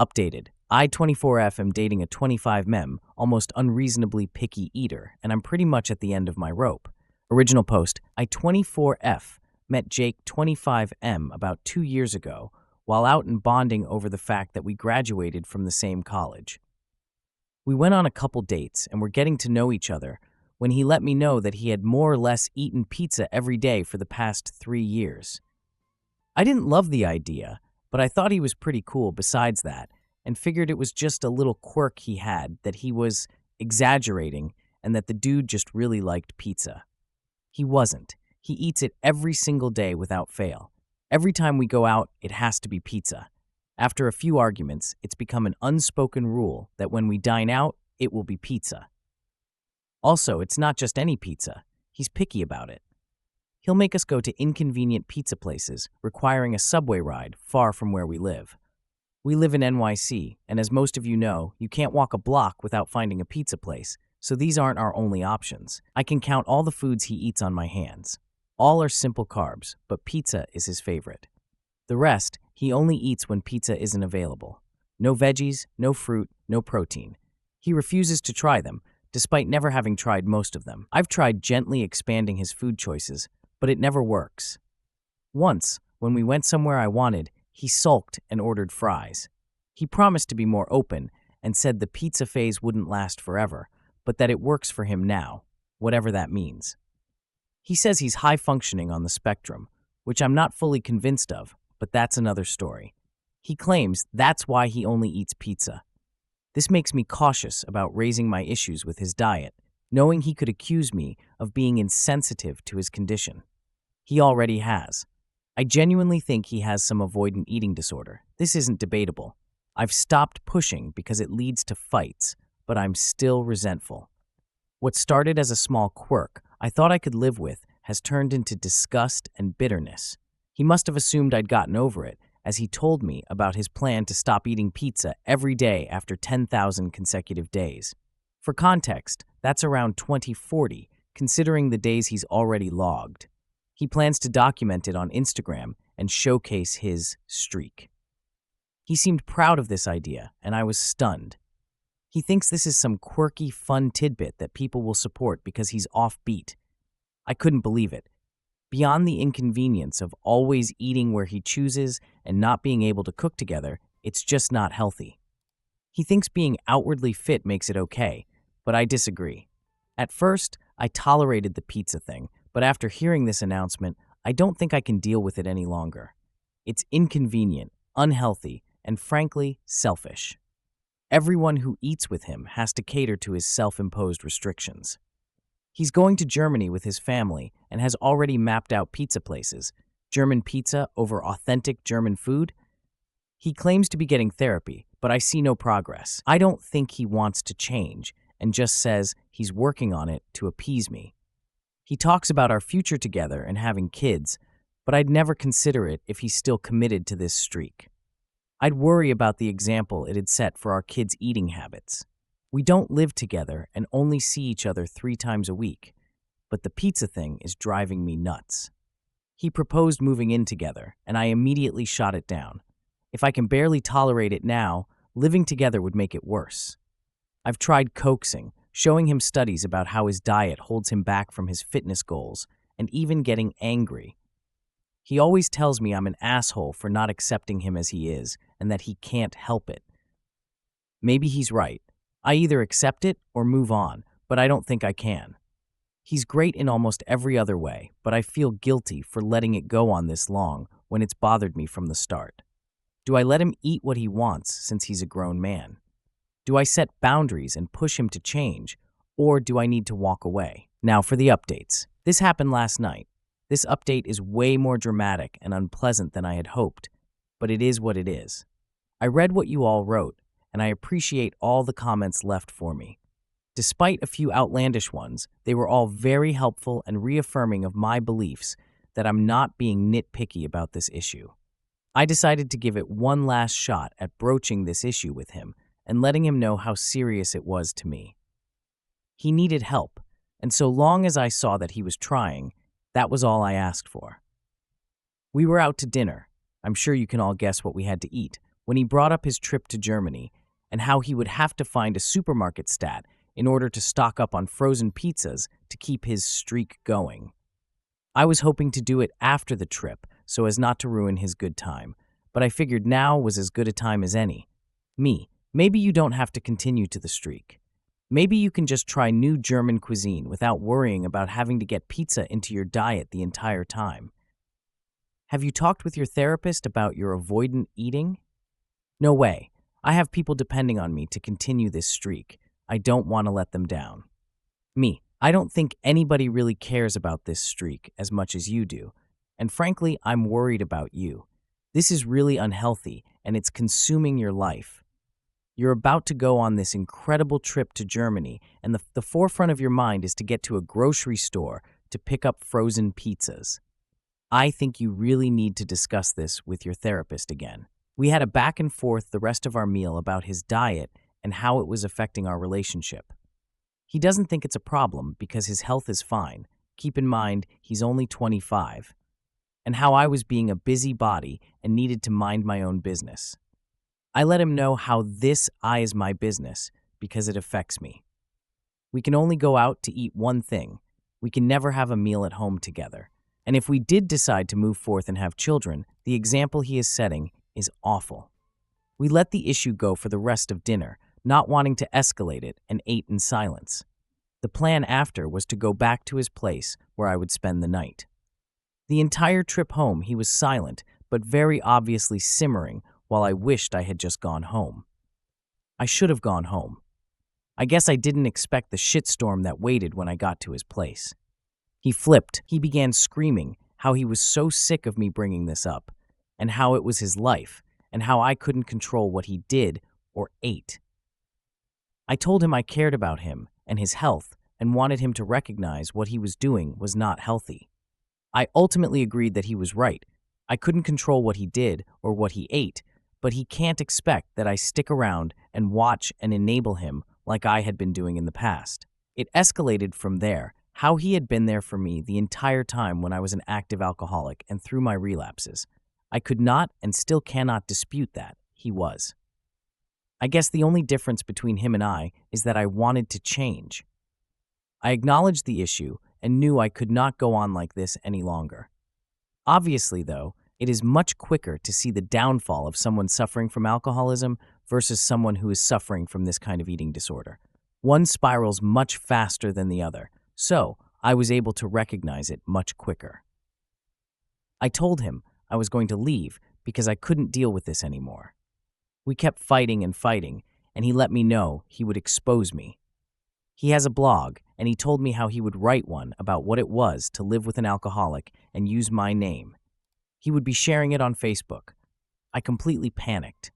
Updated. I, 24F, am dating a 25 mem, almost unreasonably picky eater, and I'm pretty much at the end of my rope. Original post. I, 24F, met Jake, 25M, about 2 years ago, while out and bonding over the fact that we graduated from the same college. We went on a couple dates and were getting to know each other when he let me know that he had more or less eaten pizza every day for the past 3 years. I didn't love the idea, but I thought he was pretty cool besides that, and figured it was just a little quirk he had, that he was exaggerating and that the dude just really liked pizza. He wasn't. He eats it every single day without fail. Every time we go out, it has to be pizza. After a few arguments, it's become an unspoken rule that when we dine out, it will be pizza. Also, it's not just any pizza. He's picky about it. He'll make us go to inconvenient pizza places, requiring a subway ride far from where we live. We live in NYC, and as most of you know, you can't walk a block without finding a pizza place, so these aren't our only options. I can count all the foods he eats on my hands. All are simple carbs, but pizza is his favorite. The rest, he only eats when pizza isn't available. No veggies, no fruit, no protein. He refuses to try them, despite never having tried most of them. I've tried gently expanding his food choices, but it never works. Once, when we went somewhere I wanted, he sulked and ordered fries. He promised to be more open and said the pizza phase wouldn't last forever, but that it works for him now, whatever that means. He says he's high-functioning on the spectrum, which I'm not fully convinced of, but that's another story. He claims that's why he only eats pizza. This makes me cautious about raising my issues with his diet, knowing he could accuse me of being insensitive to his condition. He already has. I genuinely think he has some avoidant eating disorder. This isn't debatable. I've stopped pushing because it leads to fights, but I'm still resentful. What started as a small quirk I thought I could live with has turned into disgust and bitterness. He must have assumed I'd gotten over it, as he told me about his plan to stop eating pizza every day after 10,000 consecutive days. For context, that's around 2040, considering the days he's already logged. He plans to document it on Instagram and showcase his streak. He seemed proud of this idea, and I was stunned. He thinks this is some quirky, fun tidbit that people will support because he's offbeat. I couldn't believe it. Beyond the inconvenience of always eating where he chooses and not being able to cook together, it's just not healthy. He thinks being outwardly fit makes it okay, but I disagree. At first, I tolerated the pizza thing, but after hearing this announcement, I don't think I can deal with it any longer. It's inconvenient, unhealthy, and frankly, selfish. Everyone who eats with him has to cater to his self-imposed restrictions. He's going to Germany with his family and has already mapped out pizza places. German pizza over authentic German food? He claims to be getting therapy, but I see no progress. I don't think he wants to change and just says he's working on it to appease me. He talks about our future together and having kids, but I'd never consider it if he's still committed to this streak. I'd worry about the example it'd set for our kids' eating habits. We don't live together and only see each other 3 times a week, but the pizza thing is driving me nuts. He proposed moving in together, and I immediately shot it down. If I can barely tolerate it now, living together would make it worse. I've tried coaxing, showing him studies about how his diet holds him back from his fitness goals, and even getting angry. He always tells me I'm an asshole for not accepting him as he is, and that he can't help it. Maybe he's right. I either accept it or move on, but I don't think I can. He's great in almost every other way, but I feel guilty for letting it go on this long when it's bothered me from the start. Do I let him eat what he wants since he's a grown man? Do I set boundaries and push him to change, or do I need to walk away? Now for the updates. This happened last night. This update is way more dramatic and unpleasant than I had hoped, but it is what it is. I read what you all wrote, and I appreciate all the comments left for me. Despite a few outlandish ones, they were all very helpful and reaffirming of my beliefs that I'm not being nitpicky about this issue. I decided to give it one last shot at broaching this issue with him and letting him know how serious it was to me. He needed help, and so long as I saw that he was trying, that was all I asked for. We were out to dinner. I'm sure you can all guess what we had to eat. when he brought up his trip to Germany and how he would have to find a supermarket stat in order to stock up on frozen pizzas to keep his streak going. I was hoping to do it after the trip so as not to ruin his good time, but I figured now was as good a time as any. Maybe you don't have to continue to the streak. Maybe you can just try new German cuisine without worrying about having to get pizza into your diet the entire time. Have you talked with your therapist about your avoidant eating? No way. I have people depending on me to continue this streak. I don't want to let them down. I don't think anybody really cares about this streak as much as you do. And frankly, I'm worried about you. This is really unhealthy, and it's consuming your life. You're about to go on this incredible trip to Germany, and the forefront of your mind is to get to a grocery store to pick up frozen pizzas. I think you really need to discuss this with your therapist again. We had a back and forth the rest of our meal about his diet and how it was affecting our relationship. He doesn't think it's a problem because his health is fine. Keep in mind, he's only 25. And how I was being a busybody and needed to mind my own business. I let him know how this is my business because it affects me. We can only go out to eat one thing. We can never have a meal at home together. And if we did decide to move forth and have children, the example he is setting is awful. We let the issue go for the rest of dinner, not wanting to escalate it, and ate in silence. The plan after was to go back to his place where I would spend the night. The entire trip home he was silent, but very obviously simmering while I wished I had just gone home. I should have gone home. I guess I didn't expect the shitstorm that waited when I got to his place. He flipped. He began screaming how he was so sick of me bringing this up, and how it was his life, and how I couldn't control what he did or ate. I told him I cared about him and his health and wanted him to recognize what he was doing was not healthy. I ultimately agreed that he was right. I couldn't control what he did or what he ate, but he can't expect that I stick around and watch and enable him like I had been doing in the past. It escalated from there, how he had been there for me the entire time when I was an active alcoholic and through my relapses. I could not and still cannot dispute that he was. I guess the only difference between him and I is that I wanted to change. I acknowledged the issue and knew I could not go on like this any longer. Obviously, though, it is much quicker to see the downfall of someone suffering from alcoholism versus someone who is suffering from this kind of eating disorder. One spirals much faster than the other, so I was able to recognize it much quicker. I told him I was going to leave because I couldn't deal with this anymore. We kept fighting, and he let me know he would expose me. He has a blog, and he told me how he would write one about what it was to live with an alcoholic and use my name. He would be sharing it on Facebook. I completely panicked.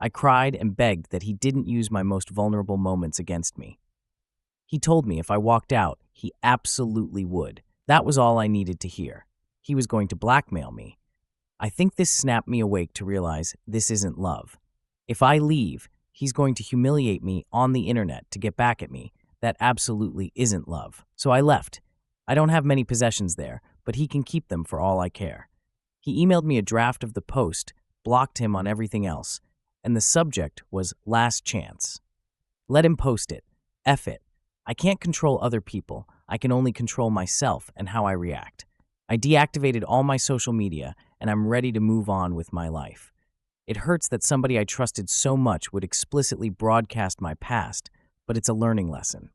I cried and begged that he didn't use my most vulnerable moments against me. He told me if I walked out, he absolutely would. That was all I needed to hear. He was going to blackmail me. I think this snapped me awake to realize this isn't love. If I leave, he's going to humiliate me on the internet to get back at me. That absolutely isn't love. So I left. I don't have many possessions there, but he can keep them for all I care. He emailed me a draft of the post, blocked him on everything else, and the subject was last chance. Let him post it. F it. I can't control other people. I can only control myself and how I react. I deactivated all my social media, and I'm ready to move on with my life. It hurts that somebody I trusted so much would explicitly broadcast my past, but it's a learning lesson.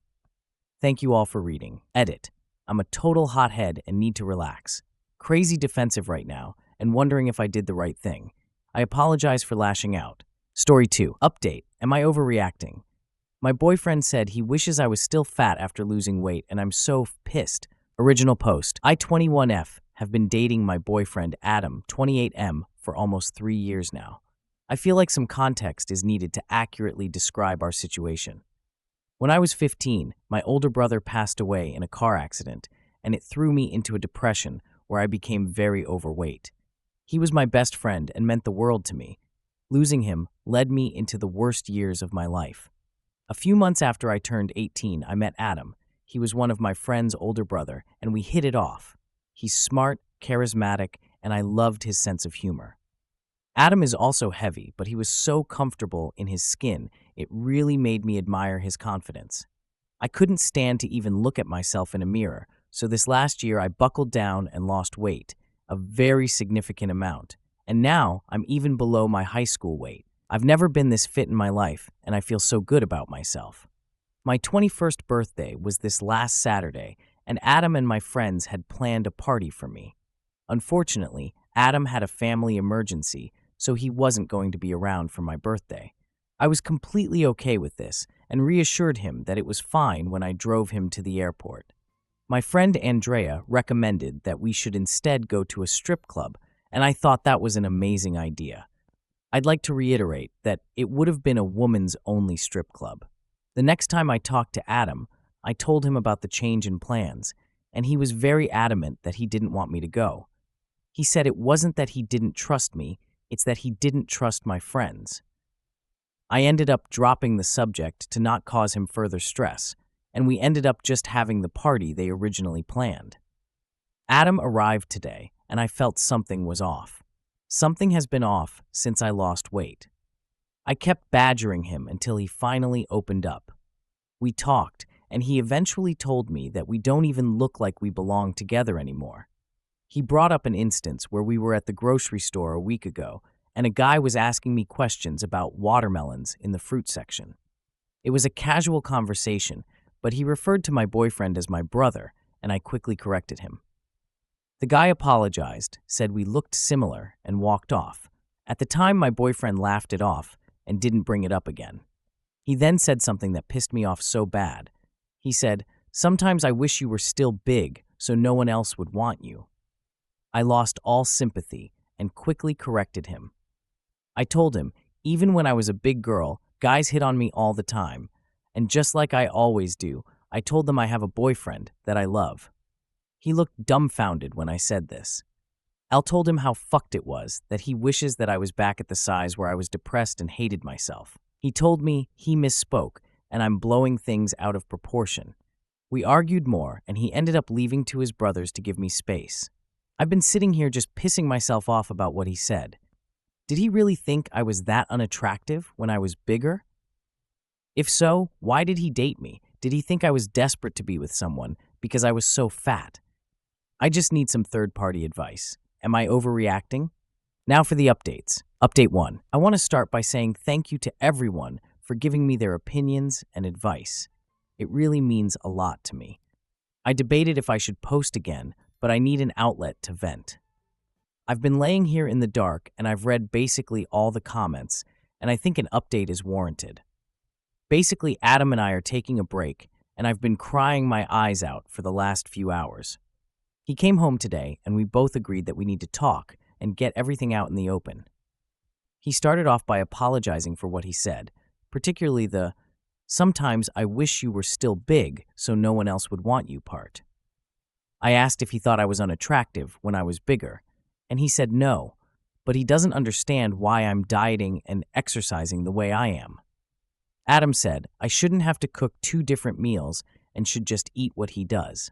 Thank you all for reading. Edit. I'm a total hothead and need to relax. Crazy defensive right now and wondering if I did the right thing. I apologize for lashing out. Story 2. Update. Am I overreacting? My boyfriend said he wishes I was still fat after losing weight, and I'm so pissed. Original post. I, 21F, have been dating my boyfriend, Adam, 28M, for almost 3 years now. I feel like some context is needed to accurately describe our situation. When I was 15, my older brother passed away in a car accident, and it threw me into a depression where I became very overweight. He was my best friend and meant the world to me. Losing him led me into the worst years of my life. A few months after I turned 18, I met Adam. He was one of my friend's older brother, and we hit it off. He's smart, charismatic, and I loved his sense of humor. Adam is also heavy, but he was so comfortable in his skin, it really made me admire his confidence. I couldn't stand to even look at myself in a mirror, so this last year I buckled down and lost weight, a very significant amount. And now I'm even below my high school weight. I've never been this fit in my life, and I feel so good about myself. My 21st birthday was this last Saturday, and Adam and my friends had planned a party for me. Unfortunately, Adam had a family emergency, so he wasn't going to be around for my birthday. I was completely okay with this and reassured him that it was fine when I drove him to the airport. My friend Andrea recommended that we should instead go to a strip club, and I thought that was an amazing idea. I'd like to reiterate that it would have been a woman's only strip club. The next time I talked to Adam, I told him about the change in plans, and he was very adamant that he didn't want me to go. He said it wasn't that he didn't trust me, it's that he didn't trust my friends. I ended up dropping the subject to not cause him further stress, and we ended up just having the party they originally planned. Adam arrived today, and I felt something was off. Something has been off since I lost weight. I kept badgering him until he finally opened up. We talked, and he eventually told me that we don't even look like we belong together anymore. He brought up an instance where we were at the grocery store a week ago, and a guy was asking me questions about watermelons in the fruit section. It was a casual conversation, but he referred to my boyfriend as my brother, and I quickly corrected him. The guy apologized, said we looked similar, and walked off. At the time, my boyfriend laughed it off and didn't bring it up again. He then said something that pissed me off so bad. He said, "Sometimes I wish you were still big so no one else would want you." I lost all sympathy and quickly corrected him. I told him, even when I was a big girl, guys hit on me all the time. And just like I always do, I told them I have a boyfriend that I love. He looked dumbfounded when I said this. Al told him how fucked it was, that he wishes that I was back at the size where I was depressed and hated myself. He told me he misspoke, and I'm blowing things out of proportion. We argued more, and he ended up leaving to his brothers to give me space. I've been sitting here just pissing myself off about what he said. Did he really think I was that unattractive when I was bigger? If so, why did he date me? Did he think I was desperate to be with someone because I was so fat? I just need some third-party advice. Am I overreacting? Now for the updates. Update 1. I want to start by saying thank you to everyone for giving me their opinions and advice. It really means a lot to me. I debated if I should post again, but I need an outlet to vent. I've been laying here in the dark and I've read basically all the comments, and I think an update is warranted. Basically, Adam and I are taking a break, and I've been crying my eyes out for the last few hours. He came home today, and we both agreed that we need to talk and get everything out in the open. He started off by apologizing for what he said, particularly the "sometimes I wish you were still big so no one else would want you" part. I asked if he thought I was unattractive when I was bigger, and he said no, but he doesn't understand why I'm dieting and exercising the way I am. Adam said I shouldn't have to cook 2 different meals and should just eat what he does.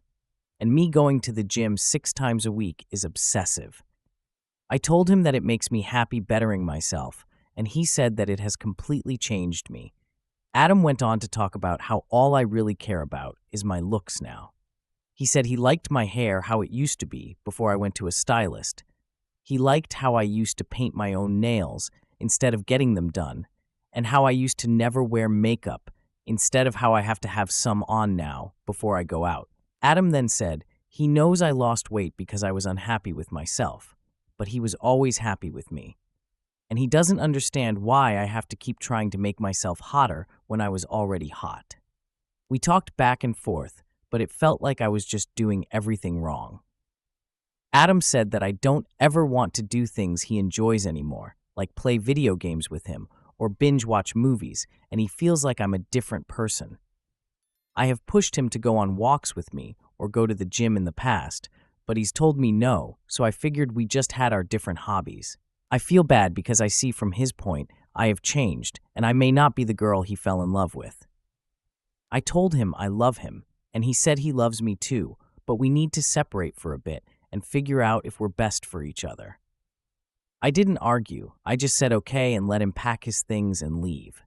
And me going to the gym 6 times a week is obsessive. I told him that it makes me happy bettering myself, and he said that it has completely changed me. Adam went on to talk about how all I really care about is my looks now. He said he liked my hair how it used to be before I went to a stylist. He liked how I used to paint my own nails instead of getting them done, and how I used to never wear makeup instead of how I have to have some on now before I go out. Adam then said he knows I lost weight because I was unhappy with myself, but he was always happy with me. And he doesn't understand why I have to keep trying to make myself hotter when I was already hot. We talked back and forth, but it felt like I was just doing everything wrong. Adam said that I don't ever want to do things he enjoys anymore, like play video games with him or binge watch movies, and he feels like I'm a different person. I have pushed him to go on walks with me or go to the gym in the past, but he's told me no, so I figured we just had our different hobbies. I feel bad because I see from his point I have changed and I may not be the girl he fell in love with. I told him I love him, and he said he loves me too, but we need to separate for a bit and figure out if we're best for each other. I didn't argue, I just said okay and let him pack his things and leave.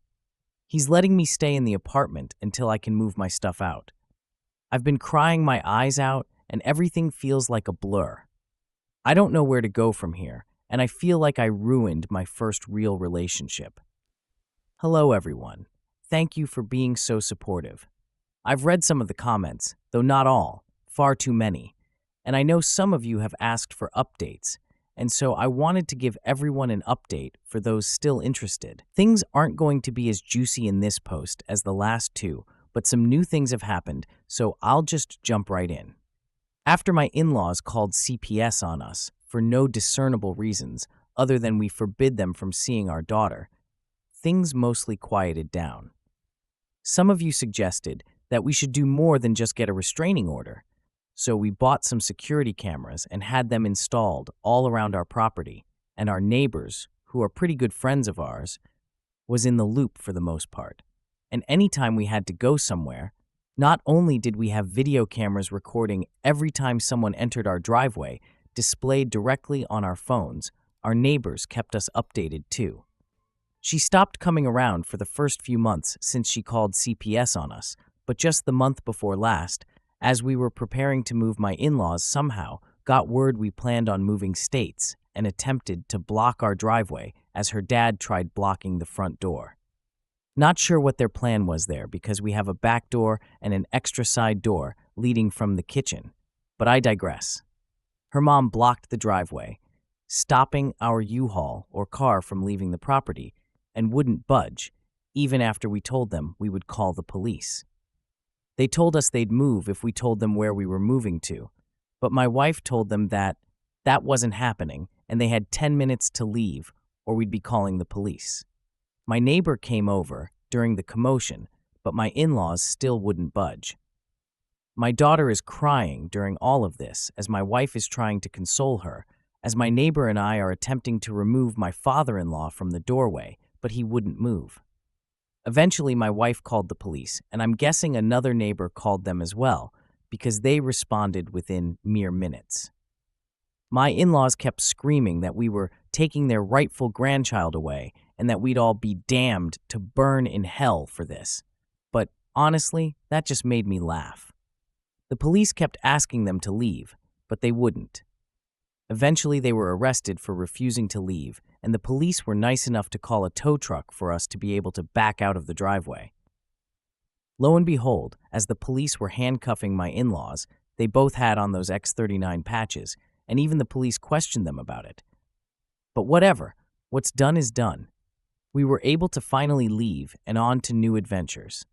He's letting me stay in the apartment until I can move my stuff out. I've been crying my eyes out and everything feels like a blur. I don't know where to go from here, and I feel like I ruined my first real relationship. Hello, everyone. Thank you for being so supportive. I've read some of the comments, though not all, far too many, and I know some of you have asked for updates, and so I wanted to give everyone an update for those still interested. Things aren't going to be as juicy in this post as the last two, but some new things have happened, so I'll just jump right in. After my in-laws called CPS on us for no discernible reasons other than we forbid them from seeing our daughter, things mostly quieted down. Some of you suggested that we should do more than just get a restraining order, so we bought some security cameras and had them installed all around our property, and our neighbors, who are pretty good friends of ours, was in the loop for the most part. And anytime we had to go somewhere, not only did we have video cameras recording every time someone entered our driveway, displayed directly on our phones, our neighbors kept us updated too. She stopped coming around for the first few months since she called CPS on us, but just the month before last, as we were preparing to move, my in-laws somehow got word we planned on moving states and attempted to block our driveway as her dad tried blocking the front door. Not sure what their plan was there because we have a back door and an extra side door leading from the kitchen, but I digress. Her mom blocked the driveway, stopping our U-Haul or car from leaving the property, and wouldn't budge, even after we told them we would call the police. They told us they'd move if we told them where we were moving to, but my wife told them that wasn't happening and they had 10 minutes to leave or we'd be calling the police. My neighbor came over during the commotion, but my in-laws still wouldn't budge. My daughter is crying during all of this as my wife is trying to console her, as my neighbor and I are attempting to remove my father-in-law from the doorway, but he wouldn't move. Eventually, my wife called the police, and I'm guessing another neighbor called them as well, because they responded within mere minutes. My in-laws kept screaming that we were taking their rightful grandchild away and that we'd all be damned to burn in hell for this. But honestly, that just made me laugh. The police kept asking them to leave, but they wouldn't. Eventually, they were arrested for refusing to leave, and the police were nice enough to call a tow truck for us to be able to back out of the driveway. Lo and behold, as the police were handcuffing my in-laws, they both had on those X39 patches, and even the police questioned them about it. But whatever, what's done is done. We were able to finally leave and on to new adventures.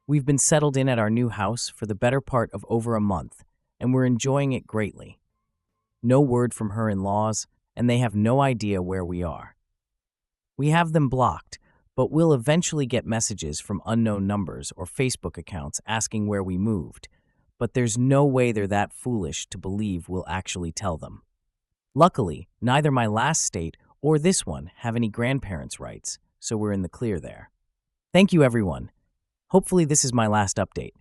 We've been settled in at our new house for the better part of over a month, and we're enjoying it greatly. No word from her in-laws, and they have no idea where we are. We have them blocked, but we'll eventually get messages from unknown numbers or Facebook accounts asking where we moved, but there's no way they're that foolish to believe we'll actually tell them. Luckily, neither my last state or this one have any grandparents' rights, so we're in the clear there. Thank you, everyone. Hopefully this is my last update.